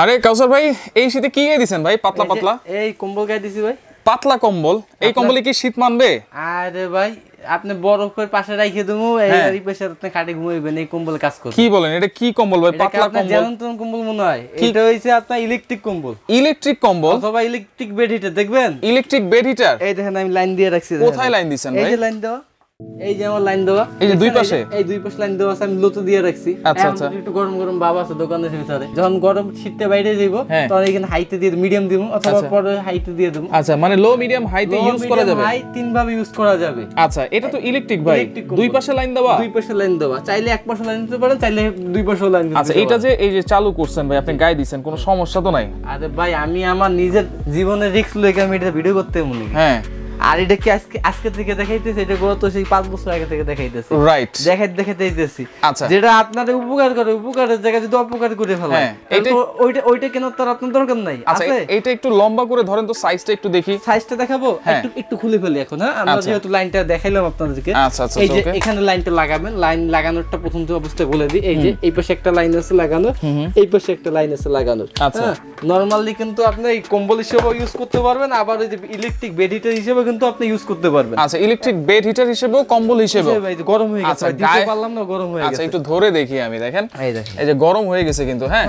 আরে কাউসার ভাই এই শীতে কি গায়ে দিবেন ভাই? পাতলা পাতলা এই কম্বল গায়ে দিছি ভাই। পাতলা কম্বল? এই কম্বলে কি শীত মানবে? আরে ভাই আপনি বরফের পাশে রাইখে দেবো, এই পাশে আপনি খাটে ঘুমাইবেন, এই কম্বল কাজ করবে। কি বলেন, এটা কি কম্বল ভাই? পাতলা কম্বল? যেমন কম্বল মনে হয়, এটা হইছে আপনার ইলেকট্রিক কম্বল। ইলেকট্রিক কম্বল অথবা ইলেকট্রিক বেড হিটার, দেখবেন ইলেকট্রিক বেড হিটার। এই দেখেন আমি লাইন দিয়ে রাখছি। কোথায় লাইন দিবেন ভাই? এই যে লাইন দেওয়া, এই যে আমার লাইন দেওয়া, এই যে দুই পাশে, এই দুই পাশে লাইন দেওয়া আছে, আমি লোতো দিয়ে রাখছি। আচ্ছা আচ্ছা। একটু গরম গরম ভাব আছে দোকানের ভিতরে, যখন গরম শীতটা বাইরে যাইবো তখন এখানে হাইতে দিয়ে মিডিয়াম দিব, অথবা পরে হাইতে দিয়ে দেব। আচ্ছা, মানে লো মিডিয়াম হাইতে ইউজ করা যাবে? হাই তিন ভাবে ইউজ করা যাবে। আচ্ছা, এটা তো ইলেকট্রিক ভাই, দুই পাশে লাইন দেওয়া? দুই পাশে লাইন দেওয়া, চাইলে এক পাশে লাইন দিতে পারেন, চাইলে দুই পাশে লাইন দিতে পারেন। আচ্ছা, এটা যে এই যে চালু করছেন ভাই, আপনি গায়ে দিবেন, কোনো সমস্যা তো নাই? আরে ভাই আমি আমার নিজের জীবনের রিস্ক লইকে আমি এটা ভিডিও করতে মনে। হ্যাঁ, আর এটা কি আজকে থেকে দেখাইতেছে, এটা গত সেই 5 বছর আগে থেকে দেখাইতেছে। রাইট, দেখাইতেছি। আচ্ছা, যেটা আপনাদের উপকার করে, উপকারের জায়গায় যদি অপকার করে ফেলে, ওইটা কেন তার আপনার দরকার নাই। আচ্ছা, এটা একটু লম্বা করে ধরেন তো, সাইজটা একটু দেখি। সাইজটা দেখাবো? একটু খুলে ফেলি এখন। হ্যাঁ, আমরা যেহেতু লাইনটা দেখাইলাম আপনাদেরকে। আচ্ছা আচ্ছা, এই যে এখানে লাইনটা লাগাবেন, লাইন লাগানোরটা প্রথম অবস্থায় বলে দিই। এই যে এই পাশে একটা লাইন আছে লাগানো, এই পাশে একটা লাইন আছে লাগানো। আচ্ছা, নরমালি কিন্তু আপনি এই কম্বল হিসেবে ইউজ করতে পারবেন, আবার এই যে ইলেকট্রিক বেড হিটার হিসেবে কিন্তু আপনি ইউজ করতে পারবেন। আচ্ছা, ইলেকট্রিক বেড হিটার হিসেবেও কম্বল হিসেবেও? গরম হয়ে গেছে, দিতে পারলাম না, গরম হয়ে গেছে। আচ্ছা, একটু ধরে দেখি আমি, দেখেন এই যে গরম হয়ে গেছে কিন্তু। হ্যাঁ,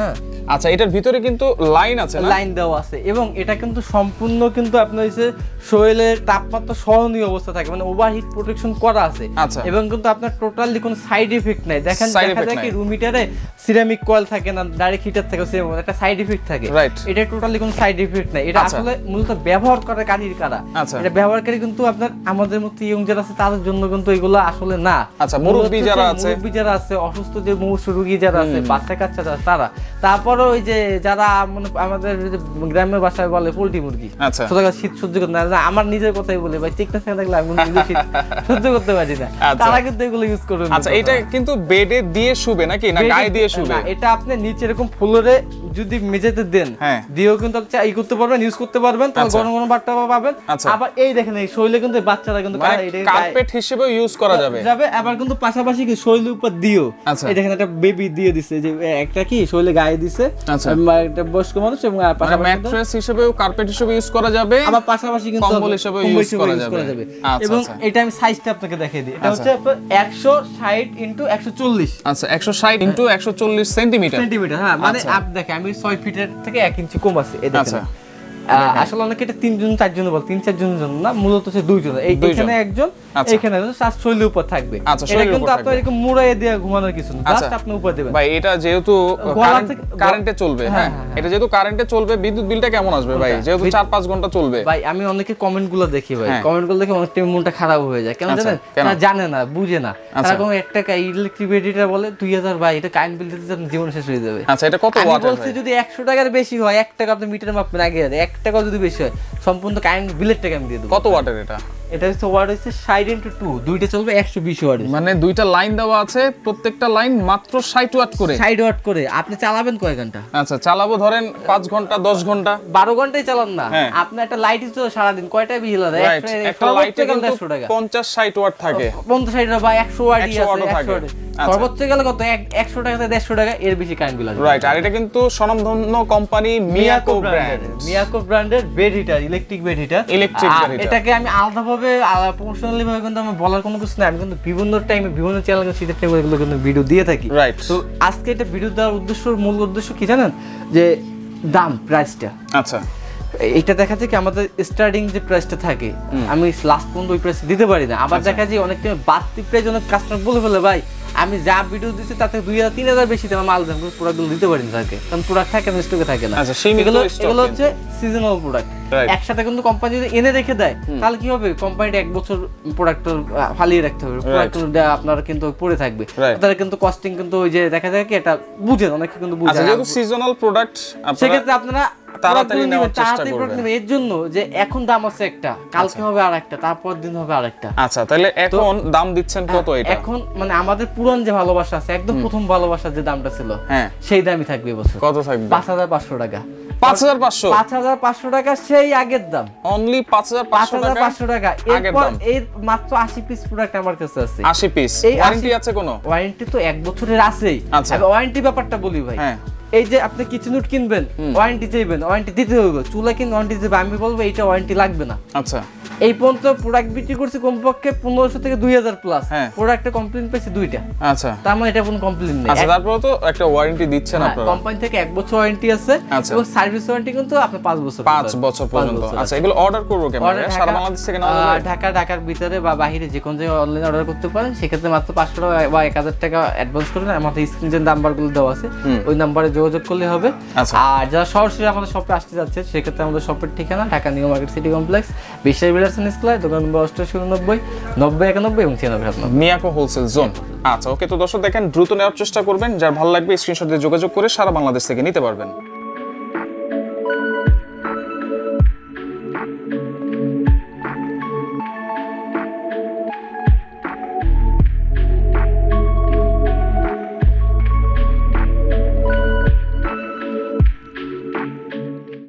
আচ্ছা, এটার ভিতরে কিন্তু লাইন আছে, লাইন দেওয়া আছে, এবং এটা কিন্তু সম্পূর্ণ কিন্তু আপনার হইছে শরীরের তাপমাত্রা সহনীয় অবস্থা থাকে, মানে ওভারহিট প্রোটেকশন করা আছে। আচ্ছা, এবং কিন্তু আপনার টোটালি কোনো সাইড ইফেক্ট নাই। দেখেন দেখা যায় কি রুম হিটারে সিরামিক কয়েল থাকে না, ডাইরেক্ট হিটার থাকে, সেম একটা সাইড ইফেক্ট থাকে। এটা টোটালি কোনো সাইড ইফেক্ট নাই। এটা আসলে মূলত ব্যবহার করে কারা, এটা ব্যবহারকারী কিন্তু আপনার আমাদের মতো ইয়ং যারা আছে তাদের জন্য কিন্তু এগুলো আসলে না। আচ্ছা, মুরব্বি যারা আছে, অসুস্থ যে মুমূর্ষু রোগী যারা আছে, বাচ্চা কাচ্চা যারা, তারা। তারপরে ওই যে যারা মানে আমাদের গ্রামের ভাষায় বলে পোল্ট্রি মুরগি, শীত সহ্য করতে না, আমার নিজের কথাই বলি ভাই, ঠিক না থাকলে আমি শীত সহ্য করতে পারি না, তারা কিন্তু এগুলো ইউজ করবে। আচ্ছা, এটা কিন্তু বেডে দিয়ে শুবে নাকি, না গায়ে দিয়ে শুবে? এটা আপনি নিচে এরকম ফ্লোরে যদি মেঝেতে দেন, দিয়েও কিন্তু ই করতে পারবেন, ইউজ করতে পারবেন, তাহলে গরম গরম ভাতটা পাবেন। আবার এই দেখেন এই শৈলে কিন্তু বাচ্চারা কিন্তু কার্পেট হিসেবে ইউজ করা যাবে। আবার কিন্তু পাশাপাশি কি শৈলের উপর দিও, এই দেখেন একটা বেবি দিয়ে দিছে, যে একটা কি শৈলে গায়ে দিছে, একটা বয়স্ক মানুষ, এবং পাশাপাশি ম্যাট্রেস হিসেবেও কার্পেট হিসেবে ইউজ করা যাবে, আবার পাশাপাশি কিন্তু কম্বল হিসেবে ইউজ করা যাবে। এবং এটা আমি সাইজটা আপনাকে দেখিয়ে দিই। এটা হচ্ছে 160 * 140। আচ্ছা, 160 * 140 সেন্টিমিটার। হ্যাঁ, মানে আপনি দেখেন আমি 6 ফিটের থেকে 1 ইঞ্চি কম আছে। এই দেখেন আসলে অনেকে এটা 3 জন 4 জন বল, 3-4 জনের জন্য না, মূলত হচ্ছে 2 জন। এইখানে একজন, এখানে একজন, শ্বাস শৈলীর উপর থাকবে। এটা কিন্তু আপনার এরকম মুড়াইয়ে দিয়ে ঘুমানোর কিছু না, জাস্ট আপনি উপর দিবেন। ভাই এটা যেহেতু কারেন্টে চলবে, হ্যাঁ, এটা যেহেতু কারেন্টে চলবে, বিদ্যুৎ বিলটা কেমন আসবে ভাই, যেহেতু 4-5 ঘন্টা চলবে? ভাই আমি অনেকে কমেন্টগুলো দেখি ভাই, কমেন্টগুলো দেখে অনেক টাইম মনটা খারাপ হয়ে যায়। কেন জানেন? তারা জানে না, বুঝে না, তারা কোন একটা ইলেকট্রিক বেড হিটার বলে 2000, ভাই এটা কারেন্ট বিল দিতে জীবন শেষ হয়ে যাবে। আচ্ছা, এটা কত ওয়াট? আমি বলছি যদি 100 টাকার বেশি হয়, 1 টাকা আপনি মিটারে মাপবেন আগে, 1 টাকা যদি বেশি হয় সম্পূর্ণ কারেন্ট বিলের টাকা আমি দিয়ে দেব। কত ওয়াটের এটা? এটা হচ্ছে ওয়াট হচ্ছে 60 * 2, দুইটা চলবে 120 ওয়াট। মানে দুইটা লাইন দেওয়া আছে, প্রত্যেকটা লাইন মাত্র 60 ওয়াট করে। 60 ওয়াট করে। আপনি চালাবেন কয় ঘন্টা? আচ্ছা, চালাবো ধরেন 5 ঘন্টা 10 ঘন্টা 12 ঘন্টাই চালান না, আপনি একটা লাইট তো সারা দিন কয়টা বিল হয়? একটা লাইটে কিন্তু 50-60 ওয়াট থাকে। 50-60 বা 100 ওয়াটই আছে, 100 ওয়াট সর্বোচ্চ গেলে কত? 100 টাকা থেকে 150 টাকা, এর বেশি কারেন্ট বিল আসবে। রাইট। আর এটা কিন্তু স্বনামধন্য কোম্পানি মিয়াকো ব্র্যান্ডের bed heater, electric bed heater. এটাকে আমি আলাদাভাবে প্রফেশনালি ভাবে কিন্তু আমি বলার কোনো কিছু নাই, আমি কিন্তু বিভিন্ন টাইমে বিভিন্ন চ্যানেলে শীতের টাইমে এগুলো কিন্তু ভিডিও দিয়ে থাকি। রাইট। তো আজকে এটা ভিডিও দেওয়ার মূল উদ্দেশ্য কি জানেন? যে দাম, প্রাইসটা। আচ্ছা, এটা দেখা যায় কি আমাদের স্টার্টিং যে প্রাইসটা থাকে, আমি লাস্ট পর্যন্ত ওই প্রাইস দিতে পারি না। আবার দেখা যায় অনেক টাইম বাড়তি প্রাইস অনেক কাস্টমার বলে ফেলে, ভাই আমি যা ভিডিও দিচ্ছি তাতে 2000-3000 বেশি দাম মাল দেন, প্রোডাক্টগুলো দিতে পারি না তাকে, কারণ প্রোডাক্ট থাকে না, স্টকে থাকে না। এগুলো হচ্ছে সিজনাল প্রোডাক্ট। একসাথে কিন্তু কোম্পানি যদি এনে রেখে দেয়, তাহলে কি হবে? কোম্পানিটা 1 বছর প্রোডাক্ট ফালিয়ে রাখতে হবে, প্রোডাক্ট আপনার কিন্তু পড়ে থাকবে, তাদের কিন্তু কস্টিং কিন্তু ওই যে দেখা যায় কি এটা বুঝেন, অনেকে কিন্তু বুঝে। যেহেতু সিজনাল প্রোডাক্ট, সেক্ষেত্রে আপনারা তাড়াতাড়ি নেওয়ার চেষ্টা করবেন। এর জন্য যে এখন দাম আছে একটা, কালকে হবে আরেকটা, তারপর দিন হবে আরেকটা। আচ্ছা, তাহলে এখন দাম দিচ্ছেন কত এটা? এখন মানে আমাদের পুরান যে ভালোবাসা আছে, একদম প্রথম ভালোবাসার যে দামটা ছিল, সেই দামই থাকবে এবছর। কত থাকবে? 5500 টাকা। 5500 টাকা সেই আগের দাম, অনলি 5500 টাকা। এরপর এর মাত্র 80 পিস প্রোডাক্ট আমার কাছে আছে। 80 পিস। ওয়ারেন্টি আছে কোনো? ওয়ারেন্টি তো 1 বছরের আছেই। ওয়ারেন্টি ব্যাপারটা বলি ভাই, এই যে আপনি কিচেন উড কিনবেন, ওয়ারেন্টি চাইবেন, ওয়ারেন্টি দিতে হবে, চুলা কিনবেন ওয়ারেন্টি দিবে, আমি বলবো এটা ওয়ারেন্টি লাগবে না। আচ্ছা, এই পর্যন্ত প্রোডাক্ট বিক্রি করছি কমপক্ষে 1500 থেকে 2000 প্লাস, প্রোডাক্টে কমপ্লেইন পেয়েছি 2টা। আচ্ছা, তার মানে এটা কোনো কমপ্লেইন নেই। আচ্ছা, তারপরে তো একটা ওয়ারেন্টি দিচ্ছেন আপনারা, কোম্পানি থেকে 1 বছর ওয়ারেন্টি আছে এবং সার্ভিস ওয়ারেন্টি কিন্তু আপনি 5 বছর 5 বছর পর্যন্ত। আচ্ছা, এগুলো অর্ডার করব কেমন? সারা বাংলাদেশ থেকে নেওয়া যাবে? ঢাকার ভিতরে বা বাইরে যে কোনো জায়গায় অনলাইনে অর্ডার করতে পারেন। সেক্ষেত্রে মাত্র 500 টাকা বা 1000 টাকা অ্যাডভান্স করবেন, আমাদের স্ক্রিনে যে নাম্বারগুলো দেওয়া আছে ওই নাম্বারে যোগাযোগ করলে হবে। আর যারা সরাসরি আমাদের শপে আসতে যাচ্ছে সেক্ষেত্রে আমাদের শপের ঠিকানা Dhaka new market city complex, বিশ্বাস বিলাস স্কয়ার, দোকান নম্বর 8890 90 91 এবং 96 মিয়াকো হোলসেল জোন। আচ্ছা, ওকে, তো দর্শক দেখেন দ্রুত নেওয়ার চেষ্টা করবেন, যার ভালো লাগবে স্ক্রিনশট দিয়ে যোগাযোগ করে সারা বাংলাদেশ থেকে নিতে পারবেন।